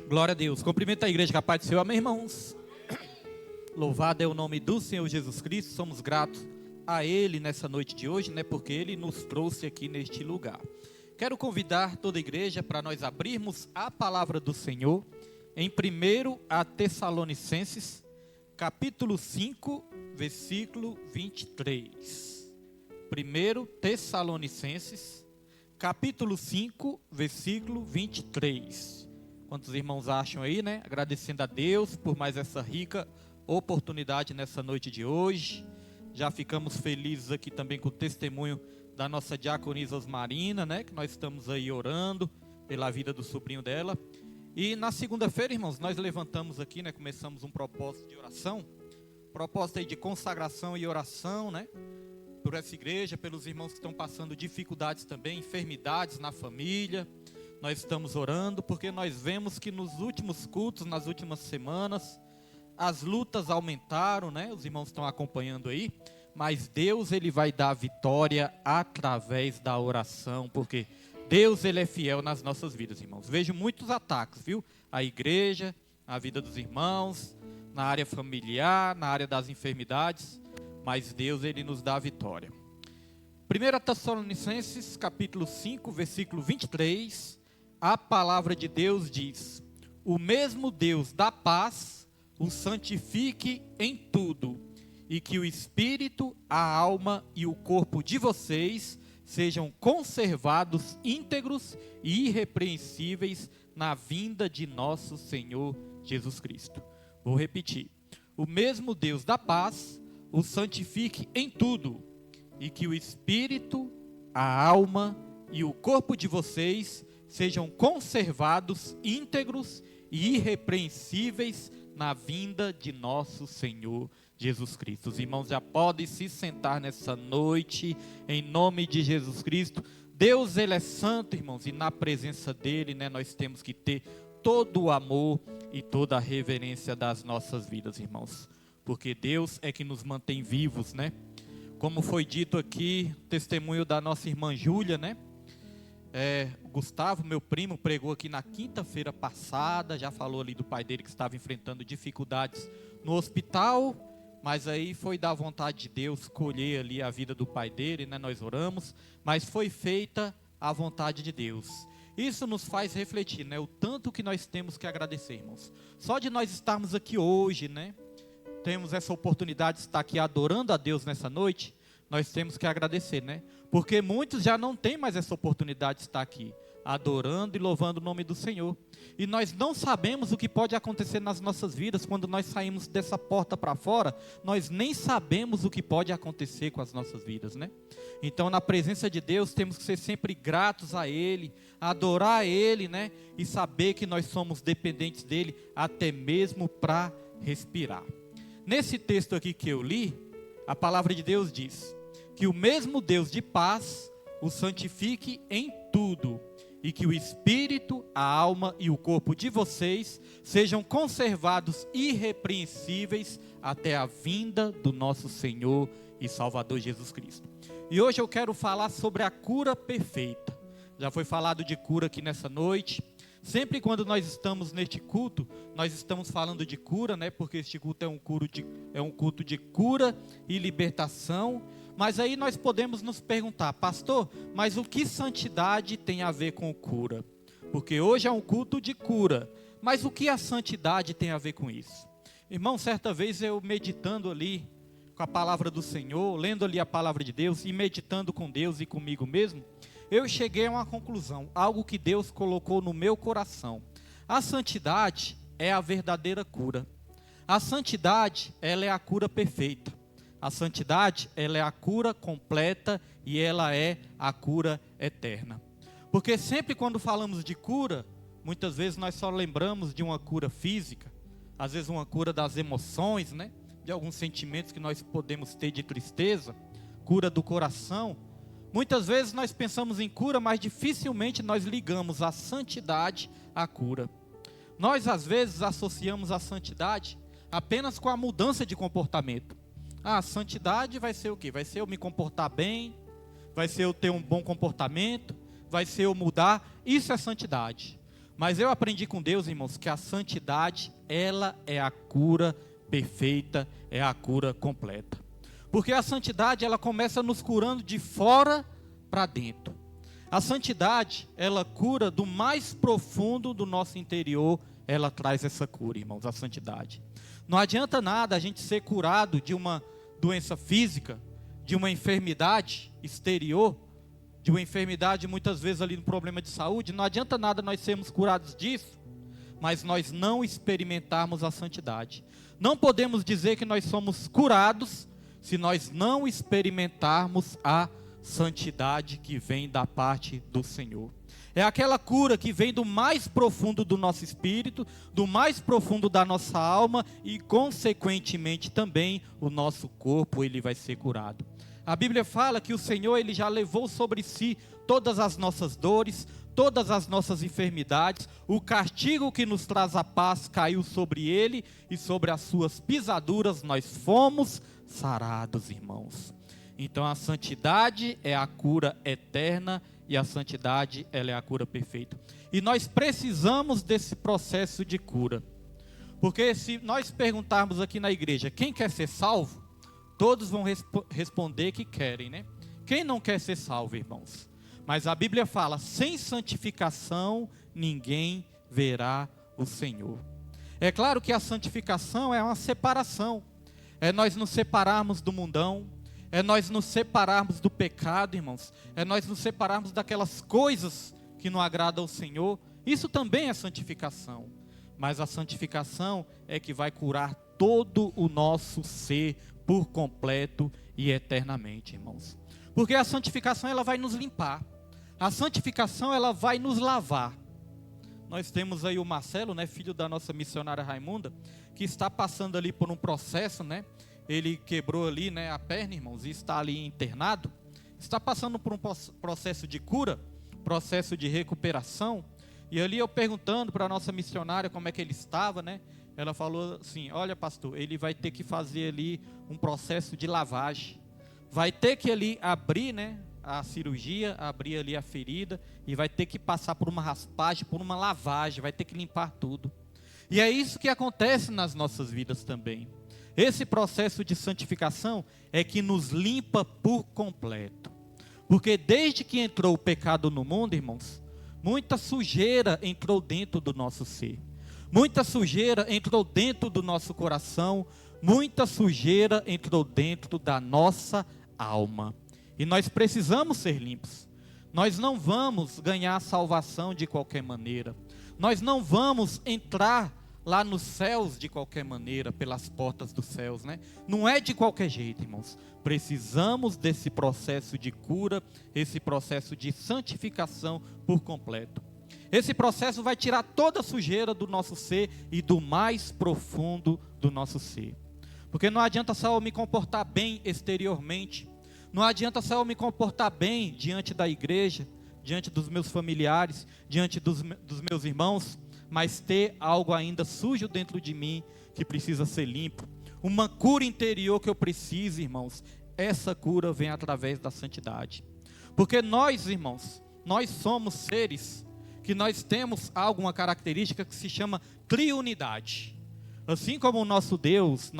Glória a Deus. Cumprimento a igreja com a paz do Senhor, amém, irmãos? Louvado é o nome do Senhor Jesus Cristo. Somos gratos a Ele nessa noite de hoje, né? Porque Ele nos trouxe aqui neste lugar. Quero convidar toda a igreja para nós abrirmos a palavra do Senhor em 1 a Tessalonicenses, capítulo 5, versículo 23. 1 Tessalonicenses, capítulo 5, versículo 23. Quantos irmãos acham aí, né? Agradecendo a Deus por mais essa rica oportunidade nessa noite de hoje. Já ficamos felizes aqui também com o testemunho da nossa diaconisa Osmarina, né? Que nós estamos aí orando pela vida do sobrinho dela. E na segunda-feira, irmãos, nós levantamos aqui, né? Começamos um propósito de oração. Propósito aí de consagração e oração, né? Por essa igreja, pelos irmãos que estão passando dificuldades também, enfermidades na família. Nós estamos orando porque nós vemos que nos últimos cultos, nas últimas semanas, as lutas aumentaram, né? Os irmãos estão acompanhando aí, mas Deus, Ele vai dar vitória através da oração, porque Deus, Ele é fiel nas nossas vidas, irmãos. Vejo muitos ataques, viu? A igreja, a vida dos irmãos, na área familiar, na área das enfermidades, mas Deus, Ele nos dá a vitória. 1 Tessalonicenses, capítulo 5, versículo 23, a palavra de Deus diz: o mesmo Deus da paz o santifique em tudo, e que o espírito, a alma e o corpo de vocês sejam conservados íntegros e irrepreensíveis na vinda de nosso Senhor Jesus Cristo. Vou repetir: o mesmo Deus da paz o santifique em tudo, e que o espírito, a alma e o corpo de vocês sejam conservados íntegros e irrepreensíveis na vinda de nosso Senhor Jesus Cristo. Os irmãos já podem se sentar nessa noite, em nome de Jesus Cristo. Deus, Ele é santo, irmãos, e na presença dEle, né, nós temos que ter todo o amor e toda a reverência das nossas vidas, irmãos. Porque Deus é que nos mantém vivos, né? Como foi dito aqui, testemunho da nossa irmã Júlia, né? O Gustavo, meu primo, pregou aqui na quinta-feira passada, já falou ali do pai dele que estava enfrentando dificuldades no hospital, mas aí foi da vontade de Deus colher ali a vida do pai dele, né? Nós oramos, mas foi feita a vontade de Deus. Isso nos faz refletir, né? O tanto que nós temos que agradecer, irmãos. Só de nós estarmos aqui hoje, né? Temos essa oportunidade de estar aqui adorando a Deus nessa noite, nós temos que agradecer, né? Porque muitos já não têm mais essa oportunidade de estar aqui, adorando e louvando o nome do Senhor. E nós não sabemos o que pode acontecer nas nossas vidas quando nós saímos dessa porta para fora. Nós nem sabemos o que pode acontecer com as nossas vidas, né? Então, na presença de Deus, temos que ser sempre gratos a Ele, adorar a Ele, né? E saber que nós somos dependentes dEle, até mesmo para respirar. Nesse texto aqui que eu li, a palavra de Deus diz que o mesmo Deus de paz o santifique em tudo, e que o espírito, a alma e o corpo de vocês sejam conservados irrepreensíveis até a vinda do nosso Senhor e Salvador Jesus Cristo. E hoje eu quero falar sobre a cura perfeita. Já foi falado de cura aqui nessa noite. Sempre quando nós estamos neste culto, nós estamos falando de cura, né? Porque este culto é um culto de cura e libertação. Mas aí nós podemos nos perguntar: pastor, mas o que santidade tem a ver com cura? Porque hoje é um culto de cura, mas o que a santidade tem a ver com isso? Irmão, certa vez eu meditando ali com a palavra do Senhor, lendo ali a palavra de Deus e meditando com Deus e comigo mesmo, eu cheguei a uma conclusão, algo que Deus colocou no meu coração. A santidade é a verdadeira cura. A santidade, ela é a cura perfeita. A santidade, ela é a cura completa e ela é a cura eterna. Porque sempre quando falamos de cura, muitas vezes nós só lembramos de uma cura física, às vezes uma cura das emoções, né? De alguns sentimentos que nós podemos ter de tristeza, cura do coração. Muitas vezes nós pensamos em cura, mas dificilmente nós ligamos a santidade à cura. Nós às vezes associamos a santidade apenas com a mudança de comportamento. A santidade vai ser o quê? Vai ser eu me comportar bem, vai ser eu ter um bom comportamento, vai ser eu mudar. Isso é santidade. Mas eu aprendi com Deus, irmãos, que a santidade, ela é a cura perfeita, é a cura completa. Porque a santidade, ela começa nos curando de fora para dentro. A santidade, ela cura do mais profundo do nosso interior, ela traz essa cura, irmãos, a santidade. Não adianta nada a gente ser curado de uma doença física, de uma enfermidade exterior, de uma enfermidade muitas vezes ali no problema de saúde. Não adianta nada nós sermos curados disso, mas nós não experimentarmos a santidade. Não podemos dizer que nós somos curados se nós não experimentarmos a santidade que vem da parte do Senhor. É aquela cura que vem do mais profundo do nosso espírito, do mais profundo da nossa alma e, consequentemente, também o nosso corpo, ele vai ser curado. A Bíblia fala que o Senhor, ele já levou sobre si todas as nossas dores, todas as nossas enfermidades. O castigo que nos traz a paz caiu sobre ele e sobre as suas pisaduras nós fomos sarados, irmãos. Então a santidade é a cura eterna e a santidade, ela é a cura perfeita. E nós precisamos desse processo de cura. Porque se nós perguntarmos aqui na igreja, quem quer ser salvo? Todos vão responder que querem, né? Quem não quer ser salvo, irmãos? Mas a Bíblia fala, sem santificação ninguém verá o Senhor. É claro que a santificação é uma separação. É nós nos separarmos do mundão, é nós nos separarmos do pecado, irmãos. É nós nos separarmos daquelas coisas que não agradam ao Senhor. Isso também é santificação. Mas a santificação é que vai curar todo o nosso ser por completo e eternamente, irmãos. Porque a santificação, ela vai nos limpar. A santificação, ela vai nos lavar. Nós temos aí o Marcelo, né, filho da nossa missionária Raimunda, que está passando ali por um processo, né? Ele quebrou ali, né, a perna, irmãos, e está ali internado. Está passando por um processo de cura, processo de recuperação. E ali eu perguntando para a nossa missionária como é que ele estava, né? Ela falou assim, olha pastor, ele vai ter que fazer ali um processo de lavagem. Vai ter que ali abrir, né, a cirurgia, abrir ali a ferida e vai ter que passar por uma raspagem, por uma lavagem, vai ter que limpar tudo. E é isso que acontece nas nossas vidas também. Esse processo de santificação é que nos limpa por completo. Porque desde que entrou o pecado no mundo, irmãos, muita sujeira entrou dentro do nosso ser. Muita sujeira entrou dentro do nosso coração. Muita sujeira entrou dentro da nossa alma. E nós precisamos ser limpos. Nós não vamos ganhar a salvação de qualquer maneira. Nós não vamos entrar lá nos céus de qualquer maneira, pelas portas dos céus, né? Não é de qualquer jeito, irmãos. Precisamos desse processo de cura, esse processo de santificação por completo. Esse processo vai tirar toda a sujeira do nosso ser e do mais profundo do nosso ser. Porque não adianta só eu me comportar bem exteriormente, não adianta só eu me comportar bem diante da igreja, diante dos meus familiares, diante dos meus irmãos, mas ter algo ainda sujo dentro de mim que precisa ser limpo. Uma cura interior que eu preciso, irmãos. Essa cura vem através da santidade. Porque nós, irmãos, nós somos seres que nós temos alguma característica que se chama triunidade. Assim como o nosso Deus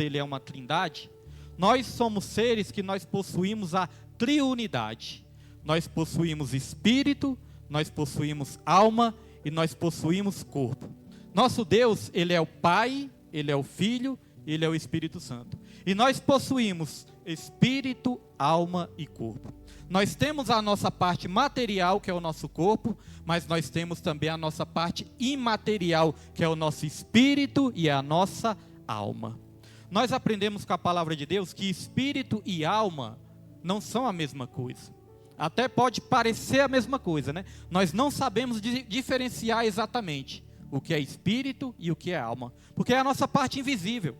ele é uma trindade, nós somos seres que nós possuímos a triunidade. Nós possuímos espírito, nós possuímos alma e nós possuímos corpo. Nosso Deus, ele é o Pai, ele é o Filho, ele é o Espírito Santo. E nós possuímos espírito, alma e corpo. Nós temos a nossa parte material, que é o nosso corpo, mas nós temos também a nossa parte imaterial, que é o nosso espírito e a nossa alma. Nós aprendemos com a palavra de Deus que espírito e alma não são a mesma coisa. Até pode parecer a mesma coisa, né? Nós não sabemos diferenciar exatamente o que é espírito e o que é alma, porque é a nossa parte invisível.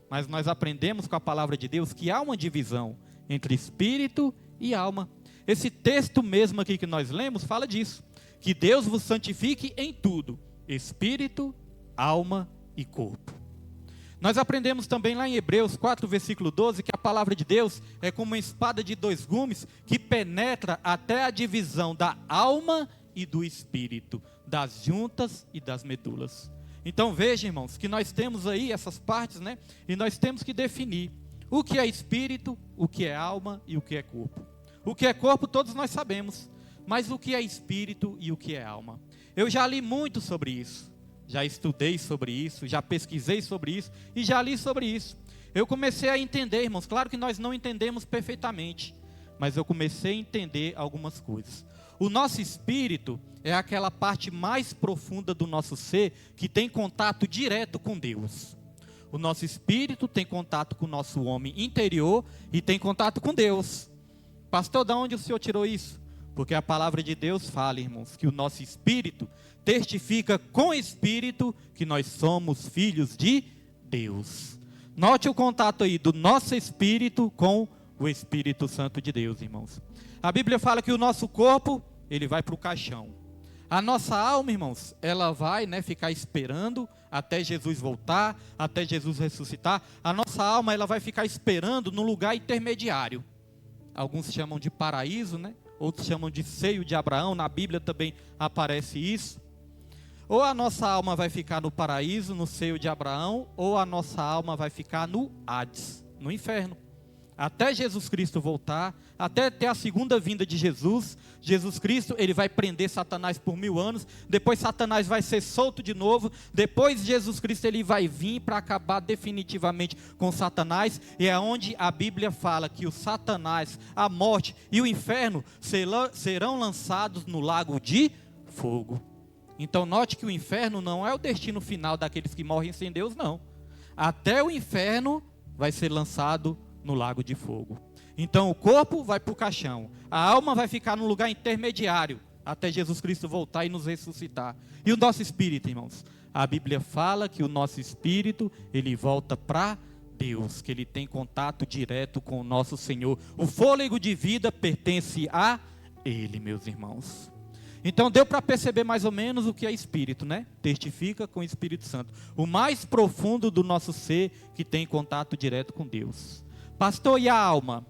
Mas nós aprendemos com a palavra de Deus que há uma divisão entre espírito e alma. Esse texto mesmo aqui que nós lemos fala disso, que Deus vos santifique em tudo, espírito, alma e corpo. Nós aprendemos também lá em Hebreus 4, versículo 12, que a palavra de Deus é como uma espada de 2 gumes que penetra até a divisão da alma e do espírito, das juntas e das medulas. Então veja, irmãos, que nós temos aí essas partes, né? E nós temos que definir o que é espírito, o que é alma e o que é corpo. O que é corpo todos nós sabemos, mas o que é espírito e o que é alma? Eu já li muito sobre isso, já estudei sobre isso, já pesquisei sobre isso e já li sobre isso. Eu comecei a entender, irmãos, claro que nós não entendemos perfeitamente, mas eu comecei a entender algumas coisas. O nosso espírito é aquela parte mais profunda do nosso ser que tem contato direto com Deus. O nosso espírito tem contato com o nosso homem interior e tem contato com Deus. Pastor, de onde o senhor tirou isso? Porque a palavra de Deus fala, irmãos, que o nosso espírito testifica com o espírito que nós somos filhos de Deus. Note o contato aí do nosso espírito com o Espírito Santo de Deus, irmãos. A Bíblia fala que o nosso corpo, ele vai para o caixão. A nossa alma, irmãos, ela vai, né, ficar esperando até Jesus voltar, até Jesus ressuscitar. A nossa alma, ela vai ficar esperando no lugar intermediário. Alguns chamam de paraíso, né? Outros chamam de seio de Abraão. Na Bíblia também aparece isso. Ou a nossa alma vai ficar no paraíso, no seio de Abraão, ou a nossa alma vai ficar no Hades, no inferno. Até Jesus Cristo voltar, até ter a segunda vinda de Jesus. Jesus Cristo, ele vai prender Satanás por 1000 anos, depois Satanás vai ser solto de novo, depois Jesus Cristo ele vai vir para acabar definitivamente com Satanás, e é onde a Bíblia fala que o Satanás, a morte e o inferno serão lançados no lago de fogo. Então note que o inferno não é o destino final daqueles que morrem sem Deus, não. Até o inferno vai ser lançado no lago de fogo. Então o corpo vai para o caixão, a alma vai ficar no lugar intermediário, até Jesus Cristo voltar e nos ressuscitar. E o nosso espírito, irmãos? A Bíblia fala que o nosso espírito, ele volta para Deus, que ele tem contato direto com o nosso Senhor. O fôlego de vida pertence a Ele, meus irmãos. Então deu para perceber mais ou menos o que é espírito, né? Testifica com o Espírito Santo. O mais profundo do nosso ser que tem contato direto com Deus. Pastor, e a alma?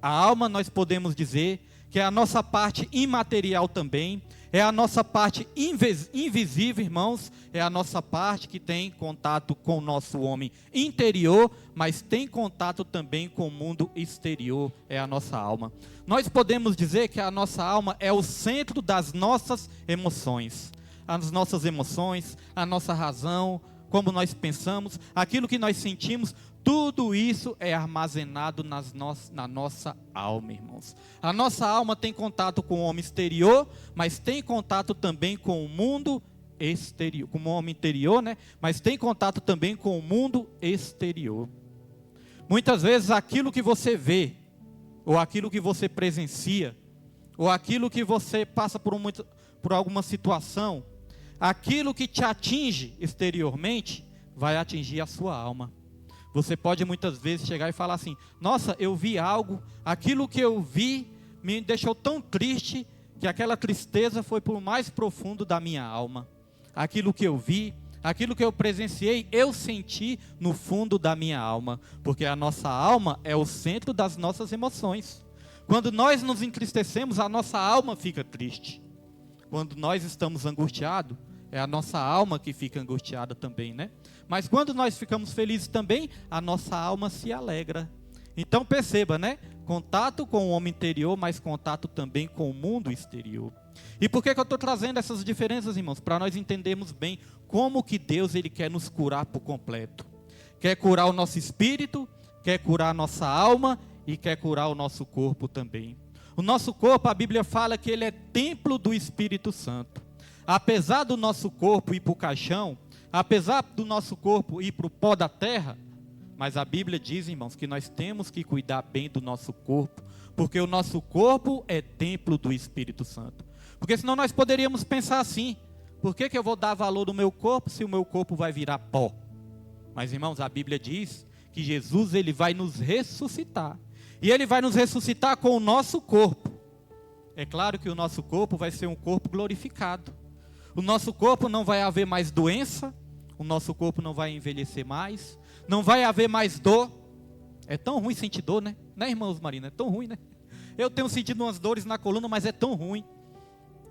A alma nós podemos dizer que é a nossa parte imaterial também, é a nossa parte invisível, irmãos, é a nossa parte que tem contato com o nosso homem interior, mas tem contato também com o mundo exterior, é a nossa alma. Nós podemos dizer que a nossa alma é o centro das nossas emoções. As nossas emoções, a nossa razão, como nós pensamos, aquilo que nós sentimos, tudo isso é armazenado na nossa alma, irmãos. A nossa alma tem contato com o homem exterior, mas tem contato também com o mundo exterior, com o homem interior, né? Mas tem contato também com o mundo exterior. Muitas vezes aquilo que você vê, ou aquilo que você presencia, ou aquilo que você passa por alguma situação, aquilo que te atinge exteriormente, vai atingir a sua alma. Você pode muitas vezes chegar e falar assim: nossa, eu vi algo, aquilo que eu vi me deixou tão triste, que aquela tristeza foi para o mais profundo da minha alma. Aquilo que eu vi, aquilo que eu presenciei, eu senti no fundo da minha alma, porque a nossa alma é o centro das nossas emoções. Quando nós nos entristecemos, a nossa alma fica triste. Quando nós estamos angustiados, é a nossa alma que fica angustiada também, né? Mas quando nós ficamos felizes também, a nossa alma se alegra. Então perceba, né? Contato com o homem interior, mas contato também com o mundo exterior. E por que eu estou trazendo essas diferenças, irmãos? Para nós entendermos bem como que Deus ele quer nos curar por completo. Quer curar o nosso espírito, quer curar a nossa alma e quer curar o nosso corpo também. O nosso corpo, a Bíblia fala que ele é templo do Espírito Santo. Apesar do nosso corpo ir para o caixão, apesar do nosso corpo ir para o pó da terra, mas a Bíblia diz, irmãos, que nós temos que cuidar bem do nosso corpo, porque o nosso corpo é templo do Espírito Santo. Porque senão nós poderíamos pensar assim: por que eu vou dar valor no meu corpo se o meu corpo vai virar pó? Mas, irmãos, a Bíblia diz que Jesus ele vai nos ressuscitar, e ele vai nos ressuscitar com o nosso corpo. É claro que o nosso corpo vai ser um corpo glorificado. O nosso corpo não vai haver mais doença, o nosso corpo não vai envelhecer mais, não vai haver mais dor. É tão ruim sentir dor, né? Né, irmãos Marina? É tão ruim, né? Eu tenho sentido umas dores na coluna, mas é tão ruim.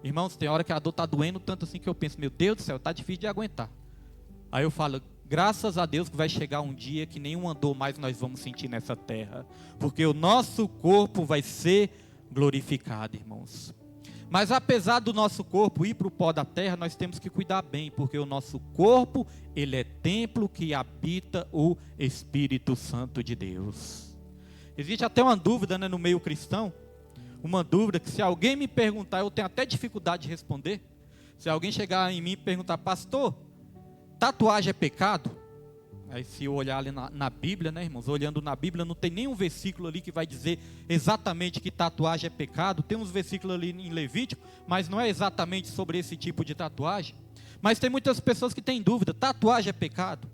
Irmãos, tem hora que a dor está doendo tanto assim que eu penso, meu Deus do céu, está difícil de aguentar. Aí eu falo, graças a Deus que vai chegar um dia que nenhuma dor mais nós vamos sentir nessa terra. Porque o nosso corpo vai ser glorificado, irmãos. Mas apesar do nosso corpo ir para o pó da terra, nós temos que cuidar bem, porque o nosso corpo, ele é templo que habita o Espírito Santo de Deus. Existe até uma dúvida, né, no meio cristão, uma dúvida que se alguém me perguntar, eu tenho até dificuldade de responder. Se alguém chegar em mim e perguntar, pastor, tatuagem é pecado? Aí se eu olhar ali na Bíblia, né, irmãos, olhando na Bíblia, não tem nenhum versículo ali que vai dizer exatamente que tatuagem é pecado. Tem uns versículos ali em Levítico, mas não é exatamente sobre esse tipo de tatuagem. Mas tem muitas pessoas que têm dúvida, tatuagem é pecado?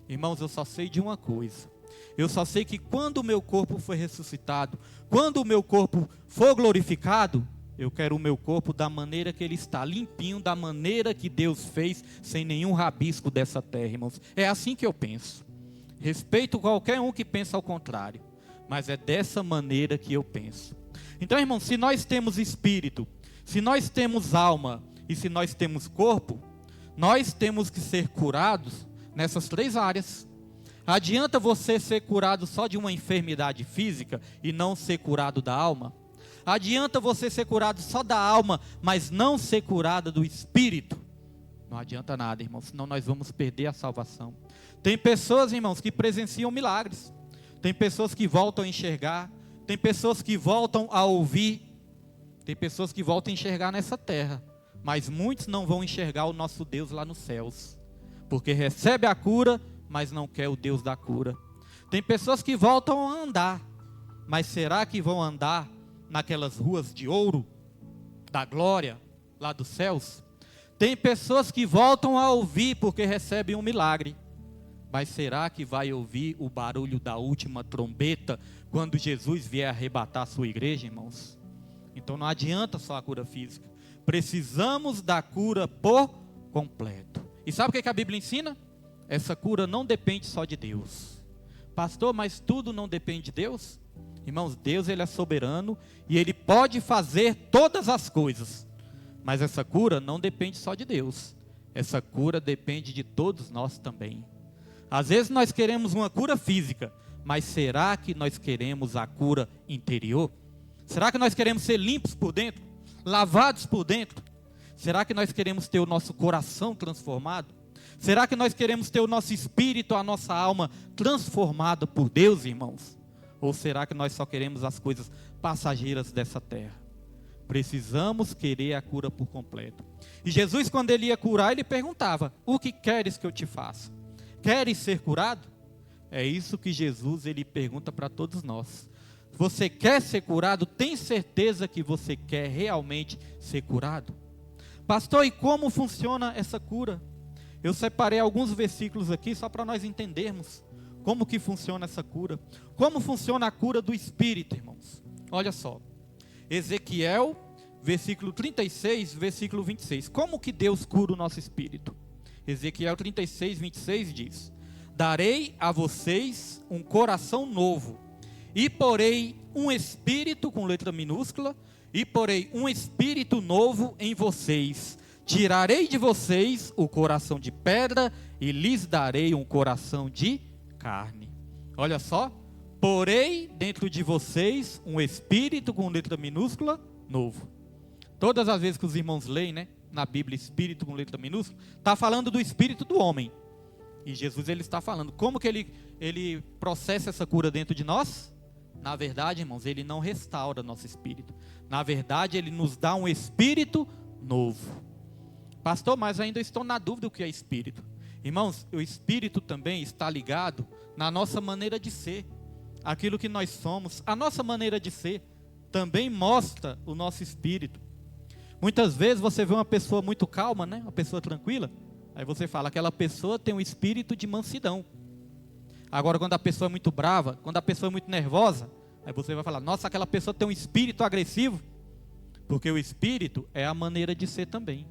Irmãos, eu só sei de uma coisa. Eu só sei que quando o meu corpo for ressuscitado, quando o meu corpo for glorificado, eu quero o meu corpo da maneira que ele está, limpinho, da maneira que Deus fez, sem nenhum rabisco dessa terra, irmãos. É assim que eu penso. Respeito qualquer um que pensa ao contrário, mas é dessa maneira que eu penso. Então, irmãos, se nós temos espírito, se nós temos alma e se nós temos corpo, nós temos que ser curados nessas três áreas. Adianta você ser curado só de uma enfermidade física e não ser curado da alma? Adianta você ser curado só da alma, mas não ser curado do espírito? Não adianta nada, irmãos, senão nós vamos perder a salvação. Tem pessoas, irmãos, que presenciam milagres. Tem pessoas que voltam a enxergar. Tem pessoas que voltam a ouvir. Tem pessoas que voltam a enxergar nessa terra. Mas muitos não vão enxergar o nosso Deus lá nos céus. Porque recebe a cura, mas não quer o Deus da cura. Tem pessoas que voltam a andar. Mas será que vão andar naquelas ruas de ouro, da glória, lá dos céus? Tem pessoas que voltam a ouvir porque recebem um milagre. Mas será que vai ouvir o barulho da última trombeta quando Jesus vier arrebatar a sua igreja, irmãos? Então não adianta só a cura física. Precisamos da cura por completo. E sabe o que a Bíblia ensina? Essa cura não depende só de Deus. Pastor, mas tudo não depende de Deus? Irmãos, Deus, ele é soberano e ele pode fazer todas as coisas. Mas essa cura não depende só de Deus. Essa cura depende de todos nós também. Às vezes nós queremos uma cura física, mas será que nós queremos a cura interior? Será que nós queremos ser limpos por dentro? Lavados por dentro? Será que nós queremos ter o nosso coração transformado? Será que nós queremos ter o nosso espírito, a nossa alma transformada por Deus, irmãos? Ou será que nós só queremos as coisas passageiras dessa terra? Precisamos querer a cura por completo. E Jesus, quando ele ia curar, ele perguntava, o que queres que eu te faça? Queres ser curado? É isso que Jesus, ele pergunta para todos nós. Você quer ser curado? Tem certeza que você quer realmente ser curado? Pastor, e como funciona essa cura? Eu separei alguns versículos aqui só para nós entendermos como que funciona essa cura. Como funciona a cura do Espírito, irmãos? Olha só. Ezequiel, versículo 36, versículo 26. Como que Deus cura o nosso Espírito? Ezequiel 36, 26 diz: darei a vocês um coração novo, e porei um espírito, com letra minúscula, e porei um espírito novo em vocês. Tirarei de vocês o coração de pedra, e lhes darei um coração de carne. Olha só, porei dentro de vocês um espírito com letra minúscula novo. Todas as vezes que os irmãos leem, né, na Bíblia, espírito com letra minúscula, está falando do espírito do homem. E Jesus, ele está falando como que ele processa essa cura dentro de nós? Na verdade, irmãos, ele não restaura nosso espírito. Na verdade, ele nos dá um espírito novo. Pastor, mas ainda estou na dúvida do que é espírito. Irmãos, o espírito também está ligado na nossa maneira de ser. Aquilo que nós somos, a nossa maneira de ser, também mostra o nosso espírito. Muitas vezes você vê uma pessoa muito calma, né? Uma pessoa tranquila. Aí você fala, aquela pessoa tem um espírito de mansidão. Agora, quando a pessoa é muito brava, quando a pessoa é muito nervosa, aí você vai falar, nossa, aquela pessoa tem um espírito agressivo. Porque o espírito é a maneira de ser também.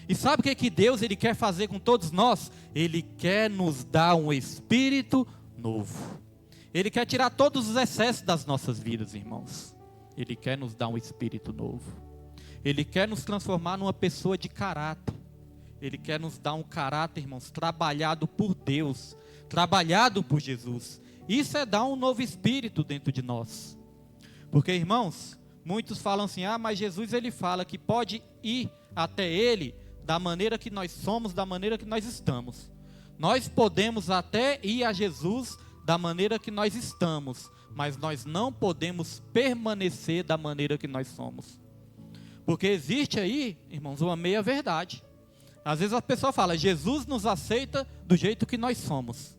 E sabe o que Deus ele quer fazer com todos nós? Ele quer nos dar um espírito novo. Ele quer tirar todos os excessos das nossas vidas, irmãos. Ele quer nos dar um espírito novo. Ele quer nos transformar numa pessoa de caráter. Ele quer nos dar um caráter, irmãos, trabalhado por Deus, trabalhado por Jesus. Isso é dar um novo espírito dentro de nós. Porque, irmãos, muitos falam assim, mas Jesus ele fala que pode ir até Ele da maneira que nós somos, da maneira que nós estamos. Nós podemos até ir a Jesus da maneira que nós estamos, mas nós não podemos permanecer da maneira que nós somos. Porque existe aí, irmãos, uma meia-verdade. Às vezes a pessoa fala, Jesus nos aceita do jeito que nós somos.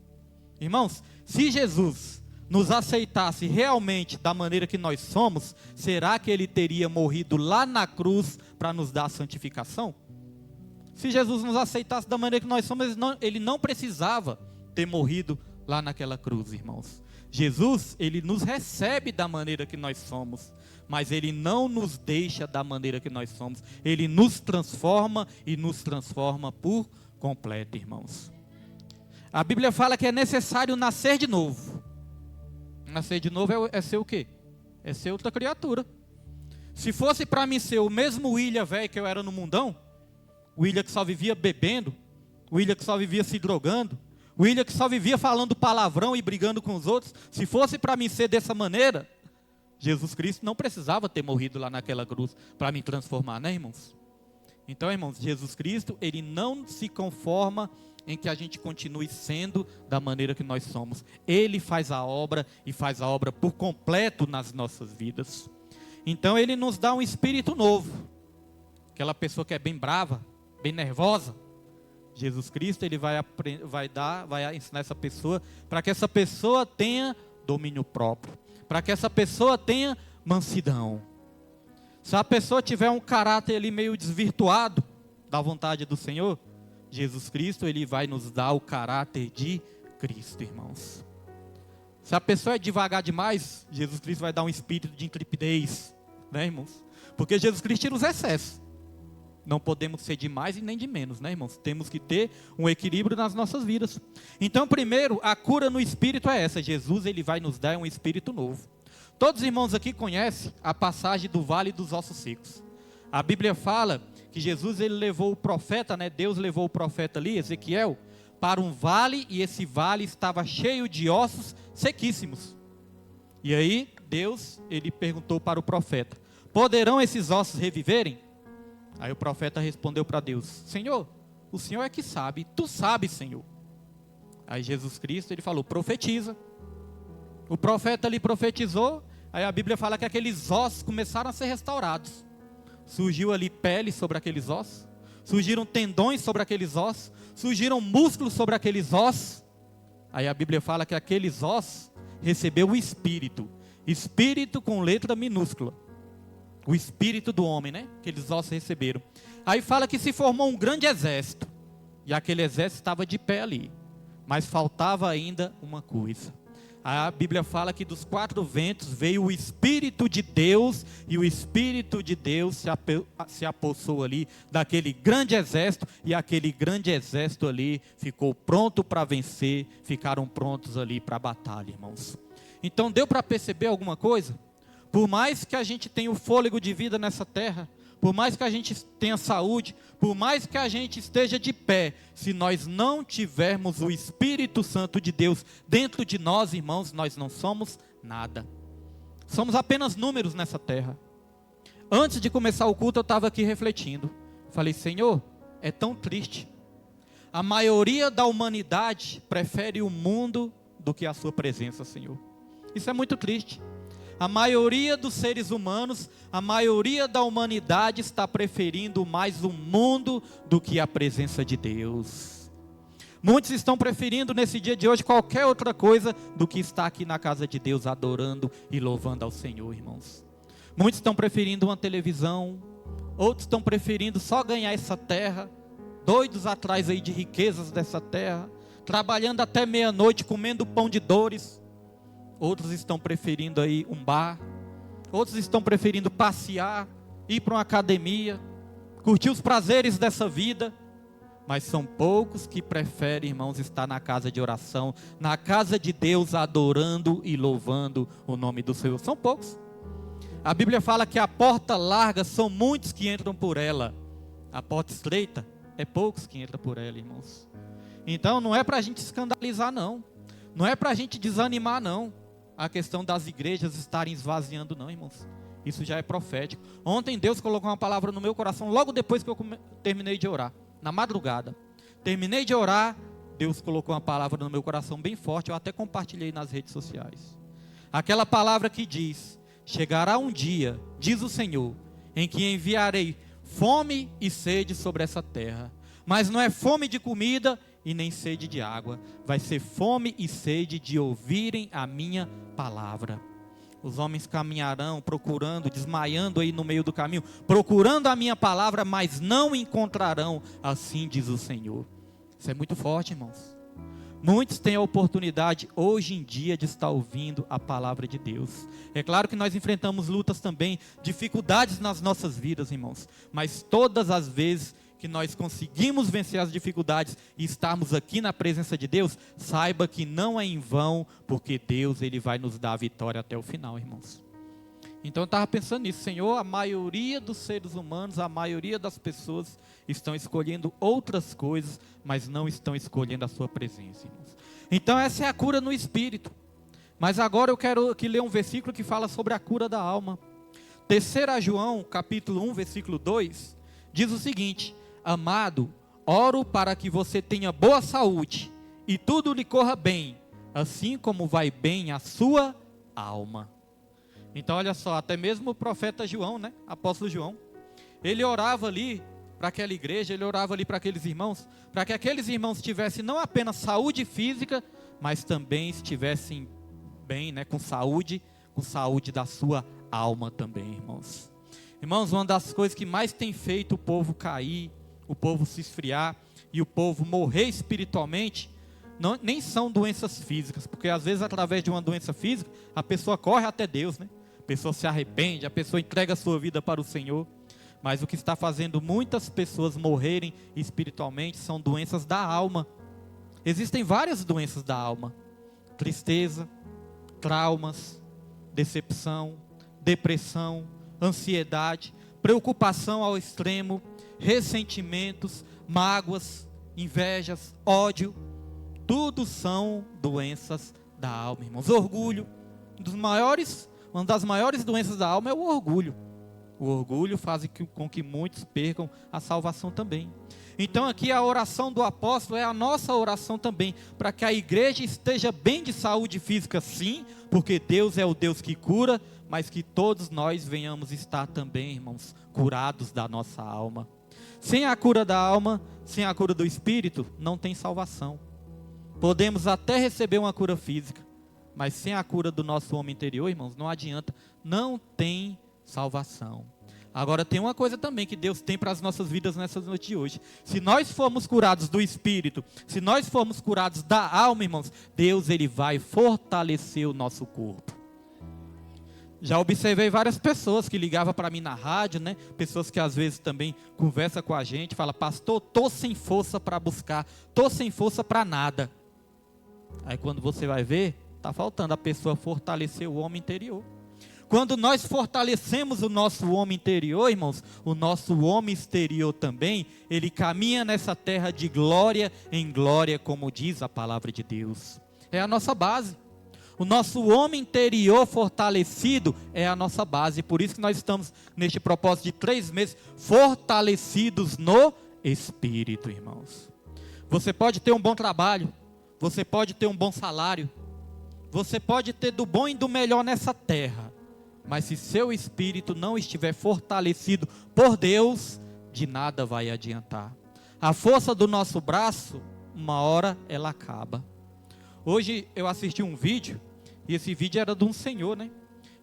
Irmãos, se Jesus nos aceitasse realmente da maneira que nós somos, será que Ele teria morrido lá na cruz para nos dar a santificação? Se Jesus nos aceitasse da maneira que nós somos, Ele não precisava ter morrido lá naquela cruz, irmãos. Jesus, Ele nos recebe da maneira que nós somos, mas Ele não nos deixa da maneira que nós somos. Ele nos transforma e nos transforma por completo, irmãos. A Bíblia fala que é necessário nascer de novo. Nascer de novo é ser o quê? É ser outra criatura. Se fosse para mim ser o mesmo William velho que eu era no mundão, o William que só vivia bebendo, o William que só vivia se drogando, o William que só vivia falando palavrão e brigando com os outros, se fosse para mim ser dessa maneira, Jesus Cristo não precisava ter morrido lá naquela cruz para me transformar, né, irmãos? Então, irmãos, Jesus Cristo, Ele não se conforma em que a gente continue sendo da maneira que nós somos. Ele faz a obra e faz a obra por completo nas nossas vidas. Então Ele nos dá um espírito novo. Aquela pessoa que é bem brava, bem nervosa, Jesus Cristo Ele vai ensinar essa pessoa para que essa pessoa tenha domínio próprio, para que essa pessoa tenha mansidão. Se a pessoa tiver um caráter ali meio desvirtuado da vontade do Senhor, Jesus Cristo, Ele vai nos dar o caráter de Cristo, irmãos. Se a pessoa é devagar demais, Jesus Cristo vai dar um espírito de intrepidez, né, irmãos? Porque Jesus Cristo tira os excessos. Não podemos ser de mais e nem de menos, né, irmãos? Temos que ter um equilíbrio nas nossas vidas. Então, primeiro, a cura no espírito é essa. Jesus, Ele vai nos dar um espírito novo. Todos os irmãos aqui conhecem a passagem do Vale dos Ossos Secos. A Bíblia fala que Jesus Ele levou o profeta, né? Deus levou o profeta ali, Ezequiel, para um vale, e esse vale estava cheio de ossos sequíssimos. E aí Deus Ele perguntou para o profeta: poderão esses ossos reviverem? Aí o profeta respondeu para Deus: Senhor, o Senhor é que sabe, tu sabes, Senhor. Aí Jesus Cristo Ele falou: profetiza. O profeta ali profetizou. Aí a Bíblia fala que aqueles ossos começaram a ser restaurados. Surgiu ali pele sobre aqueles ossos, surgiram tendões sobre aqueles ossos, surgiram músculos sobre aqueles ossos. Aí a Bíblia fala que aqueles ossos recebeu o espírito, espírito com letra minúscula, o espírito do homem, né? Aqueles ossos receberam. Aí fala que se formou um grande exército, e aquele exército estava de pé ali, mas faltava ainda uma coisa. A Bíblia fala que dos quatro ventos veio o Espírito de Deus, e o Espírito de Deus se apossou ali daquele grande exército, e aquele grande exército ali ficou pronto para vencer, ficaram prontos ali para a batalha, irmãos. Então deu para perceber alguma coisa? Por mais que a gente tenha o fôlego de vida nessa terra, por mais que a gente tenha saúde, por mais que a gente esteja de pé, se nós não tivermos o Espírito Santo de Deus dentro de nós, irmãos, nós não somos nada. Somos apenas números nessa terra. Antes de começar o culto, eu estava aqui refletindo. Falei: Senhor, é tão triste. A maioria da humanidade prefere o mundo do que a sua presença, Senhor. Isso é muito triste. A maioria dos seres humanos, a maioria da humanidade está preferindo mais o mundo do que a presença de Deus. Muitos estão preferindo nesse dia de hoje qualquer outra coisa do que estar aqui na casa de Deus adorando e louvando ao Senhor, irmãos. Muitos estão preferindo uma televisão, outros estão preferindo só ganhar essa terra, doidos atrás aí de riquezas dessa terra, trabalhando até meia-noite, comendo pão de dores. Outros estão preferindo aí um bar, outros estão preferindo passear, ir para uma academia, curtir os prazeres dessa vida. Mas são poucos que preferem, irmãos, estar na casa de oração, na casa de Deus, adorando e louvando o nome do Senhor. São poucos. A Bíblia fala que a porta larga são muitos que entram por ela. A porta estreita é poucos que entram por ela, irmãos. Então não é para a gente escandalizar, não. Não é para a gente desanimar, não. A questão das igrejas estarem esvaziando, não, irmãos. Isso já é profético. Ontem Deus colocou uma palavra no meu coração, logo depois que eu terminei de orar. Na madrugada. Terminei de orar, Deus colocou uma palavra no meu coração bem forte. Eu até compartilhei nas redes sociais. Aquela palavra que diz: chegará um dia, diz o Senhor, em que enviarei fome e sede sobre essa terra. Mas não é fome de comida e nem sede de água. Vai ser fome e sede de ouvirem a minha palavra. Os homens caminharão procurando, desmaiando aí no meio do caminho, procurando a minha palavra, mas não encontrarão, assim diz o Senhor. Isso é muito forte, irmãos. Muitos têm a oportunidade hoje em dia de estar ouvindo a palavra de Deus. É claro que nós enfrentamos lutas também, dificuldades nas nossas vidas, irmãos. Mas todas as vezes que nós conseguimos vencer as dificuldades e estarmos aqui na presença de Deus, saiba que não é em vão, porque Deus ele vai nos dar a vitória até o final, irmãos. Então eu estava pensando nisso, Senhor, a maioria dos seres humanos, a maioria das pessoas estão escolhendo outras coisas, mas não estão escolhendo a sua presença, irmãos. Então essa é a cura no espírito. Mas agora eu quero aqui ler um versículo que fala sobre a cura da alma. 3 João, capítulo 1, versículo 2, diz o seguinte: amado, oro para que você tenha boa saúde e tudo lhe corra bem, assim como vai bem a sua alma. Então olha só, até mesmo o profeta João, né, apóstolo João, ele orava ali para aquela igreja, ele orava ali para aqueles irmãos, para que aqueles irmãos tivessem não apenas saúde física, mas também estivessem bem, né, com saúde da sua alma também, irmãos. Irmãos, uma das coisas que mais tem feito o povo cair, o povo se esfriar e o povo morrer espiritualmente, nem são doenças físicas, porque às vezes através de uma doença física, a pessoa corre até Deus, né? A pessoa se arrepende, a pessoa entrega a sua vida para o Senhor, mas o que está fazendo muitas pessoas morrerem espiritualmente são doenças da alma. Existem várias doenças da alma: tristeza, traumas, decepção, depressão, ansiedade, preocupação ao extremo, ressentimentos, mágoas, invejas, ódio. Tudo são doenças da alma, irmãos. Orgulho, uma das maiores doenças da alma é o orgulho. O orgulho faz com que muitos percam a salvação também. Então aqui a oração do apóstolo é a nossa oração também, para que a igreja esteja bem de saúde física, sim, porque Deus é o Deus que cura, mas que todos nós venhamos estar também, irmãos, curados da nossa alma. Sem a cura da alma, sem a cura do espírito, não tem salvação. Podemos até receber uma cura física, mas sem a cura do nosso homem interior, irmãos, não adianta, não tem salvação. Agora tem uma coisa também que Deus tem para as nossas vidas nessa noite de hoje: se nós formos curados do espírito, se nós formos curados da alma, irmãos, Deus ele vai fortalecer o nosso corpo. Já observei várias pessoas que ligavam para mim na rádio, né? Pessoas que às vezes também conversam com a gente, falam: pastor, tô sem força para buscar, tô sem força para nada. Aí quando você vai ver, está faltando a pessoa fortalecer o homem interior. Quando nós fortalecemos o nosso homem interior, irmãos, o nosso homem exterior também, ele caminha nessa terra de glória em glória, como diz a palavra de Deus. É a nossa base. O nosso homem interior fortalecido é a nossa base. Por isso que nós estamos neste propósito de 3 meses, fortalecidos no Espírito, irmãos. Você pode ter um bom trabalho, você pode ter um bom salário, você pode ter do bom e do melhor nessa terra, mas se seu espírito não estiver fortalecido por Deus, de nada vai adiantar. A força do nosso braço, uma hora ela acaba. Hoje eu assisti um vídeo, e esse vídeo era de um senhor, né?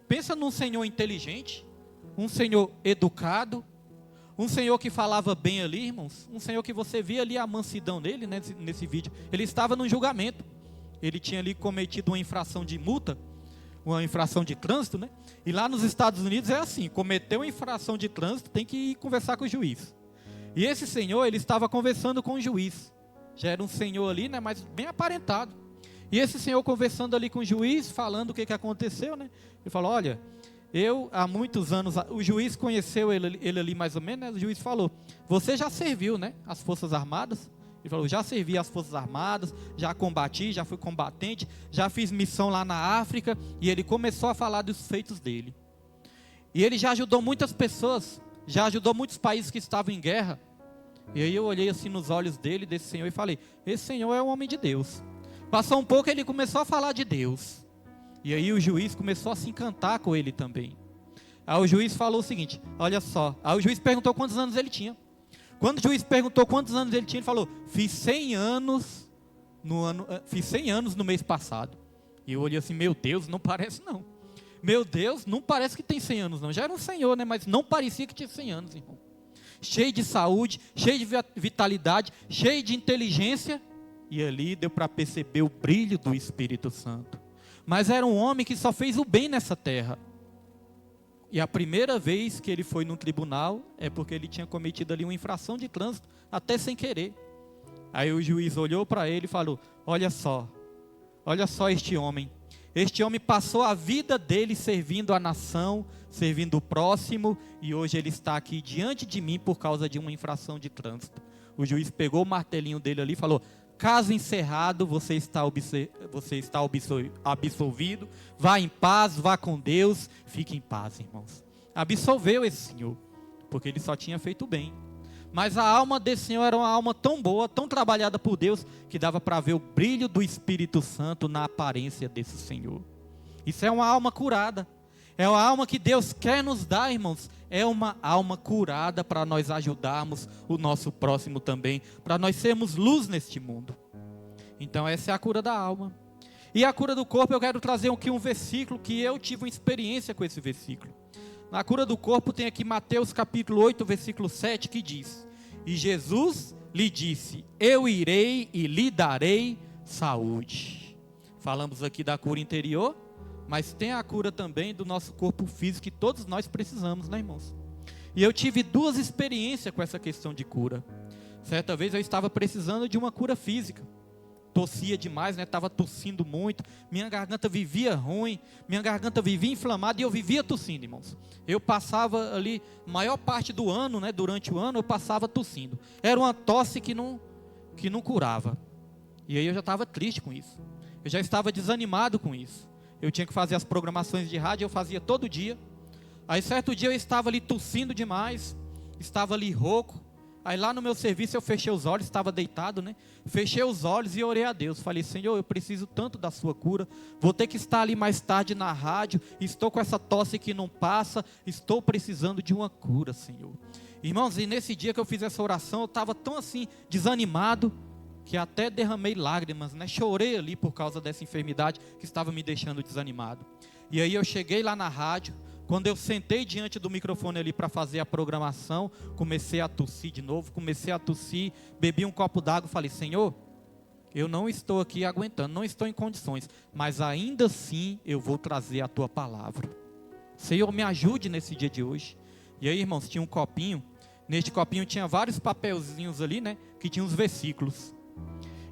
Pensa num senhor inteligente, um senhor educado, um senhor que falava bem ali, irmãos, um senhor que você via ali a mansidão dele, né, nesse vídeo. Ele estava no julgamento, ele tinha ali cometido uma infração de multa, uma infração de trânsito, né? E lá nos Estados Unidos é assim: cometeu uma infração de trânsito, tem que ir conversar com o juiz. E esse senhor, ele estava conversando com o juiz. Já era um senhor ali, né, mas bem aparentado. E esse senhor conversando ali com o juiz, falando o que aconteceu, né? Ele falou: olha, há muitos anos, o juiz conheceu ele ali mais ou menos, né? O juiz falou, você já serviu, né, as Forças Armadas? Ele falou, já servi as Forças Armadas, já combati, já fui combatente, já fiz missão lá na África. E ele começou a falar dos feitos dele. E ele já ajudou muitas pessoas, já ajudou muitos países que estavam em guerra. E aí eu olhei assim nos olhos dele, desse senhor, e falei, esse senhor é um homem de Deus. Passou um pouco, ele começou a falar de Deus. E aí o juiz começou a se encantar com ele também. Aí o juiz falou o seguinte, olha só. Aí o juiz perguntou quantos anos ele tinha. Quando o juiz perguntou quantos anos ele tinha, ele falou, fiz 100 anos no mês passado. E eu olhei assim, meu Deus, não parece não. Meu Deus, não parece que tem 100 anos não. Já era um senhor, né? Mas não parecia que tinha 100 anos, irmão. Cheio de saúde, cheio de vitalidade, cheio de inteligência. E ali deu para perceber o brilho do Espírito Santo. Mas era um homem que só fez o bem nessa terra. E a primeira vez que ele foi no tribunal é porque ele tinha cometido ali uma infração de trânsito, até sem querer. Aí o juiz olhou para ele e falou, olha só este homem. Este homem passou a vida dele servindo a nação, servindo o próximo, e hoje ele está aqui diante de mim por causa de uma infração de trânsito. O juiz pegou o martelinho dele ali e falou, caso encerrado, você está absolvido, vá em paz, vá com Deus, fique em paz, irmãos. Absolveu esse senhor, porque ele só tinha feito bem. Mas a alma desse senhor era uma alma tão boa, tão trabalhada por Deus, que dava para ver o brilho do Espírito Santo na aparência desse senhor. Isso é uma alma curada. É uma alma que Deus quer nos dar, irmãos. É uma alma curada para nós ajudarmos o nosso próximo também, para nós sermos luz neste mundo. Então essa é a cura da alma. E a cura do corpo, eu quero trazer aqui um versículo que eu tive uma experiência com esse versículo. Na cura do corpo tem aqui Mateus capítulo 8, versículo 7, que diz, e Jesus lhe disse, eu irei e lhe darei saúde. Falamos aqui da cura interior, mas tem a cura também do nosso corpo físico, que todos nós precisamos, né, irmãos? E eu tive duas experiências com essa questão de cura. Certa vez eu estava precisando de uma cura física. Tossia demais, né? Estava tossindo muito. Minha garganta vivia ruim. Minha garganta vivia inflamada e eu vivia tossindo, irmãos. Eu passava ali, maior parte do ano, né? Durante o ano, eu passava tossindo. Era uma tosse que não curava. E aí eu já estava triste com isso. Eu já estava desanimado com isso. Eu tinha que fazer as programações de rádio, eu fazia todo dia. Aí certo dia eu estava ali tossindo demais, estava ali rouco. Aí lá no meu serviço eu fechei os olhos, estava deitado, né? Fechei os olhos e orei a Deus. Falei, Senhor, eu preciso tanto da sua cura. Vou ter que estar ali mais tarde na rádio. Estou com essa tosse que não passa. Estou precisando de uma cura, Senhor. Irmãos, e nesse dia que eu fiz essa oração, eu estava tão assim, desanimado, que até derramei lágrimas, né? Chorei ali por causa dessa enfermidade que estava me deixando desanimado. E aí eu cheguei lá na rádio, quando eu sentei diante do microfone ali para fazer a programação, comecei a tossir de novo, bebi um copo d'água e falei, Senhor, eu não estou aqui aguentando, não estou em condições, mas ainda assim eu vou trazer a tua palavra. Senhor, me ajude nesse dia de hoje. E aí, irmãos, tinha um copinho, neste copinho tinha vários papelzinhos ali, né, que tinham os versículos.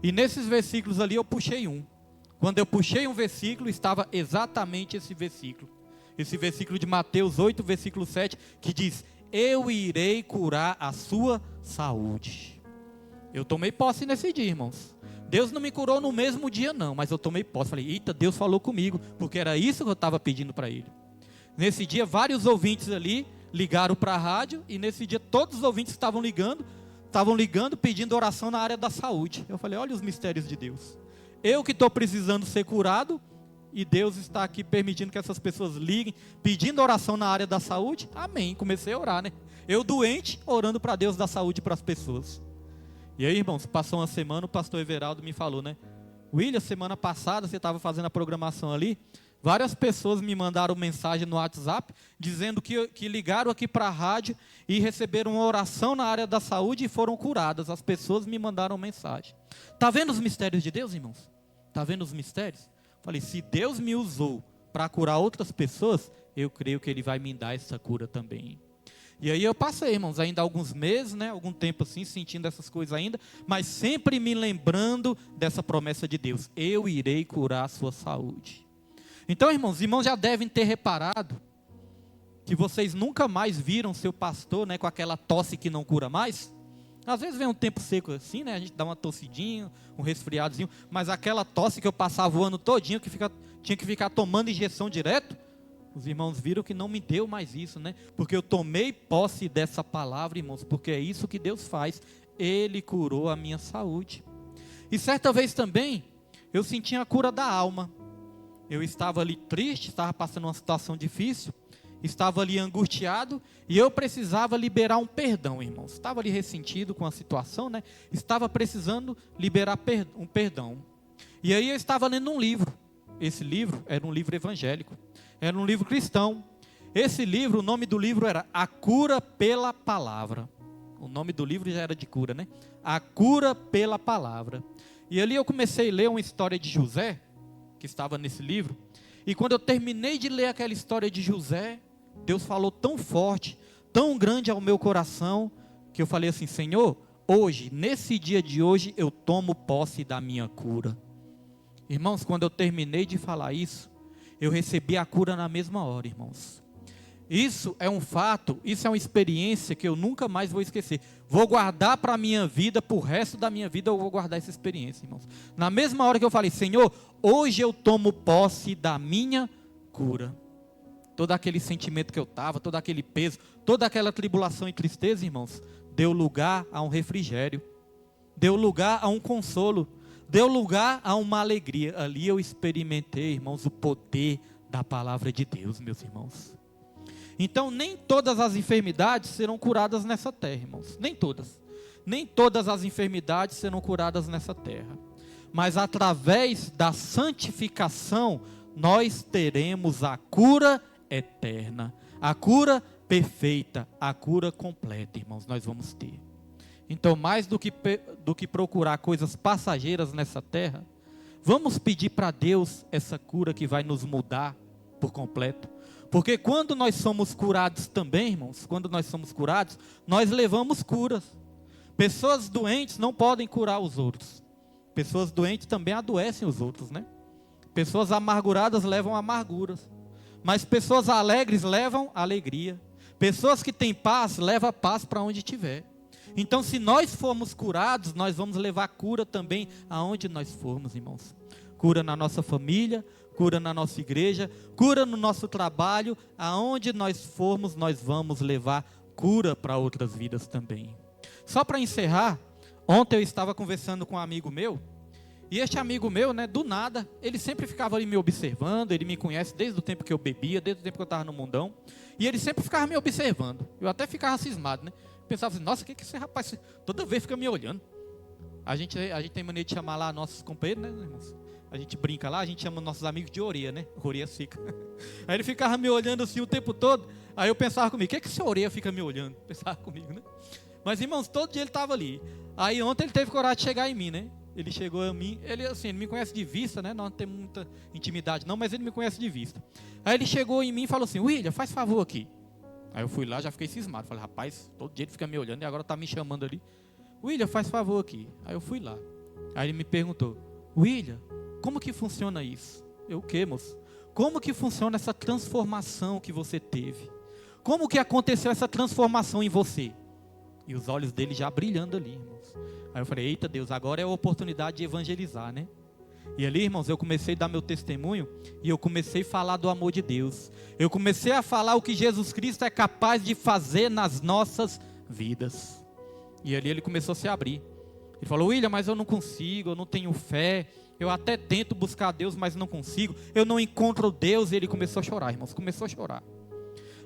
E nesses versículos ali eu puxei um. Quando eu puxei um versículo, estava exatamente esse versículo. Esse versículo de Mateus 8, versículo 7, que diz, eu irei curar a sua saúde. Eu tomei posse nesse dia, irmãos. Deus não me curou no mesmo dia não, mas eu tomei posse. Falei, eita, Deus falou comigo, porque era isso que eu estava pedindo para Ele. Nesse dia, vários ouvintes ali ligaram para a rádio, e nesse dia todos os ouvintes estavam ligando pedindo oração na área da saúde. Eu falei, olha os mistérios de Deus. Eu que estou precisando ser curado, e Deus está aqui permitindo que essas pessoas liguem, pedindo oração na área da saúde. Amém, comecei a orar, né? Eu doente, orando para Deus dar saúde para as pessoas. E aí, irmãos, passou uma semana, o pastor Everaldo me falou, né? William, semana passada, você estava fazendo a programação ali, várias pessoas me mandaram mensagem no WhatsApp, dizendo que ligaram aqui para a rádio e receberam uma oração na área da saúde e foram curadas. As pessoas me mandaram mensagem. Está vendo os mistérios de Deus, irmãos? Está vendo os mistérios? Falei, se Deus me usou para curar outras pessoas, eu creio que Ele vai me dar essa cura também. E aí eu passei, irmãos, ainda alguns meses, né, algum tempo assim, sentindo essas coisas ainda, mas sempre me lembrando dessa promessa de Deus. Eu irei curar a sua saúde. Então, irmãos já devem ter reparado que vocês nunca mais viram seu pastor, né, com aquela tosse que não cura mais? Às vezes vem um tempo seco assim, né, a gente dá uma tossidinha, um resfriadozinho, mas aquela tosse que eu passava o ano todinho, tinha que ficar tomando injeção direto, os irmãos viram que não me deu mais isso, né? Porque eu tomei posse dessa palavra, irmãos, porque é isso que Deus faz. Ele curou a minha saúde. E certa vez também, eu senti a cura da alma. Eu estava ali triste, estava passando uma situação difícil, estava ali angustiado, e eu precisava liberar um perdão, irmãos. Estava ali ressentido com a situação, né? Estava precisando liberar um perdão. E aí eu estava lendo um livro. Esse livro era um livro evangélico. Era um livro cristão. Esse livro, o nome do livro era A Cura pela Palavra. O nome do livro já era de cura, né? A Cura pela Palavra. E ali eu comecei a ler uma história de José, que estava nesse livro. E quando eu terminei de ler aquela história de José, Deus falou tão forte, tão grande ao meu coração, que eu falei assim: Senhor, hoje, nesse dia de hoje, eu tomo posse da minha cura. Irmãos, quando eu terminei de falar isso, eu recebi a cura na mesma hora, irmãos. Isso é um fato, isso é uma experiência que eu nunca mais vou esquecer. Vou guardar para a minha vida, para o resto da minha vida eu vou guardar essa experiência, irmãos. Na mesma hora que eu falei: Senhor, hoje eu tomo posse da minha cura. Todo aquele sentimento que eu estava, todo aquele peso, toda aquela tribulação e tristeza, irmãos, deu lugar a um refrigério, deu lugar a um consolo, deu lugar a uma alegria. Ali eu experimentei, irmãos, o poder da palavra de Deus, meus irmãos. Então, nem todas as enfermidades serão curadas nessa terra, irmãos. Nem todas. Nem todas as enfermidades serão curadas nessa terra. Mas através da santificação, nós teremos a cura eterna. A cura perfeita, a cura completa, irmãos, nós vamos ter. Então, mais do que procurar coisas passageiras nessa terra, vamos pedir para Deus essa cura que vai nos mudar por completo. Porque quando nós somos curados também, irmãos, quando nós somos curados, nós levamos curas. Pessoas doentes não podem curar os outros. Pessoas doentes também adoecem os outros, né? Pessoas amarguradas levam amarguras. Mas pessoas alegres levam alegria. Pessoas que têm paz, levam paz para onde estiver. Então, se nós formos curados, nós vamos levar cura também aonde nós formos, irmãos. Cura na nossa família, cura na nossa igreja, cura no nosso trabalho. Aonde nós formos, nós vamos levar cura para outras vidas também. Só para encerrar, ontem eu estava conversando com um amigo meu, e este amigo meu, né, do nada, ele sempre ficava ali me observando. Ele me conhece desde o tempo que eu bebia, desde o tempo que eu estava no mundão, e ele sempre ficava me observando. Eu até ficava cismado, né? Pensava assim: nossa, o que esse rapaz toda vez fica me olhando? A gente tem mania de chamar lá nossos companheiros, né, irmãos? A gente brinca lá, a gente chama nossos amigos de orelha, né? Orelha seca. Aí ele ficava me olhando assim o tempo todo. Aí eu pensava comigo: o que esse orelha fica me olhando? Pensava comigo, né? Mas, irmãos, todo dia ele estava ali. Aí ontem ele teve coragem de chegar em mim, né? Ele chegou a mim, ele assim, ele me conhece de vista, né? Não tem muita intimidade não, mas ele me conhece de vista. Aí ele chegou em mim e falou assim: William, faz favor aqui. Aí eu fui lá, já fiquei cismado. Falei: rapaz, todo dia ele fica me olhando e agora está me chamando ali. William, faz favor aqui. Aí eu fui lá. Aí ele me perguntou: William, como que funciona isso? Eu: o quê, moço? Como que funciona essa transformação que você teve? Como que aconteceu essa transformação em você? E os olhos dele já brilhando ali, irmãos. Aí eu falei: eita Deus, agora é a oportunidade de evangelizar, né? E ali, irmãos, eu comecei a dar meu testemunho, e eu comecei a falar do amor de Deus. Eu comecei a falar o que Jesus Cristo é capaz de fazer nas nossas vidas. E ali ele começou a se abrir. Ele falou: William, mas eu não consigo, eu não tenho fé. Eu até tento buscar Deus, mas não consigo. Eu não encontro Deus. E ele começou a chorar, irmãos, começou a chorar.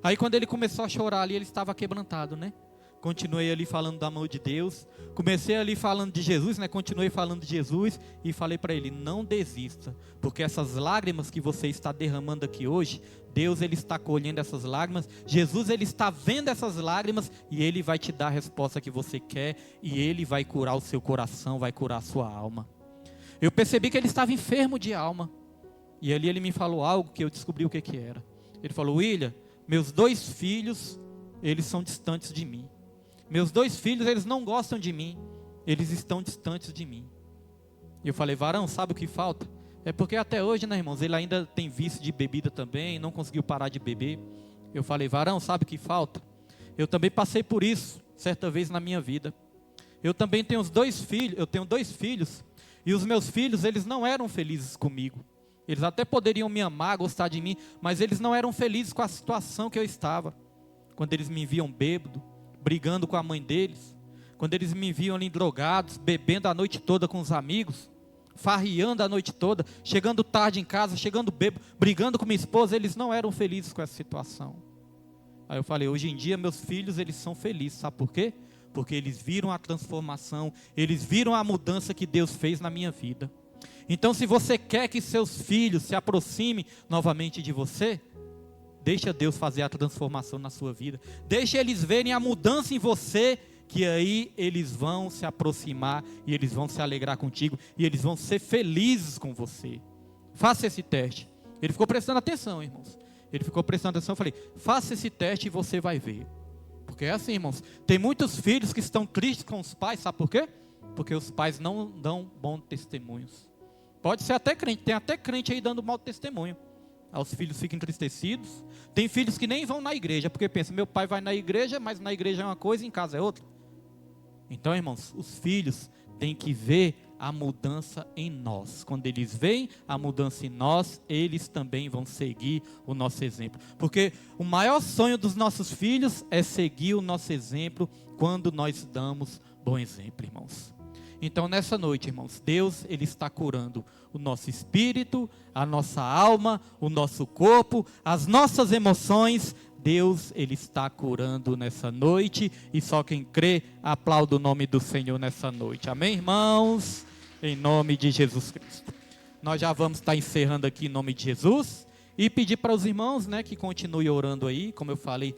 Aí quando ele começou a chorar ali, ele estava quebrantado, né? Continuei ali falando do amor de Deus. Comecei ali falando de Jesus, né? Continuei falando de Jesus e falei para ele: não desista, porque essas lágrimas que você está derramando aqui hoje, Deus, ele está colhendo essas lágrimas. Jesus, ele está vendo essas lágrimas e ele vai te dar a resposta que você quer, e ele vai curar o seu coração, vai curar a sua alma. Eu percebi que ele estava enfermo de alma. E ali ele me falou algo que eu descobri o que era. Ele falou: William, meus 2 filhos, eles são distantes de mim. Meus 2 filhos, eles não gostam de mim. Eles estão distantes de mim. E eu falei: varão, sabe o que falta? É porque até hoje, né, irmãos, ele ainda tem vício de bebida também, não conseguiu parar de beber. Eu falei, varão, sabe o que falta? Eu também passei por isso, certa vez na minha vida. Eu também tenho dois filhos, e os meus filhos, eles não eram felizes comigo. Eles até poderiam me amar, gostar de mim, mas eles não eram felizes com a situação que eu estava. Quando eles me viam bêbado, brigando com a mãe deles, quando eles me viam ali drogados, bebendo a noite toda com os amigos, farriando a noite toda, chegando tarde em casa, chegando bêbado, brigando com minha esposa, eles não eram felizes com essa situação. Aí eu falei, hoje em dia meus filhos, eles são felizes, sabe por quê? Porque eles viram a transformação, eles viram a mudança que Deus fez na minha vida. Então, se você quer que seus filhos se aproximem novamente de você, deixa Deus fazer a transformação na sua vida. Deixa eles verem a mudança em você, que aí eles vão se aproximar e eles vão se alegrar contigo e eles vão ser felizes com você. Faça esse teste. Ele ficou prestando atenção, irmãos. Ele ficou prestando atenção, eu falei, faça esse teste e você vai ver. Porque é assim, irmãos, tem muitos filhos que estão tristes com os pais, sabe por quê? Porque os pais não dão bons testemunhos. Pode ser até crente, tem até crente aí dando mau testemunho. Aí os filhos ficam entristecidos. Tem filhos que nem vão na igreja, porque pensa, meu pai vai na igreja, mas na igreja é uma coisa e em casa é outra. Então, irmãos, os filhos têm que ver a mudança em nós. Quando eles veem a mudança em nós, eles também vão seguir o nosso exemplo. Porque o maior sonho dos nossos filhos é seguir o nosso exemplo quando nós damos bom exemplo, irmãos. Então, nessa noite, irmãos, Deus, Ele está curando o nosso espírito, a nossa alma, o nosso corpo, as nossas emoções. Deus, Ele está curando nessa noite, e só quem crê, aplauda o nome do Senhor nessa noite. Amém, irmãos? Em nome de Jesus Cristo. Nós já vamos estar encerrando aqui em nome de Jesus, e pedir para os irmãos, né, que continuem orando aí, como eu falei,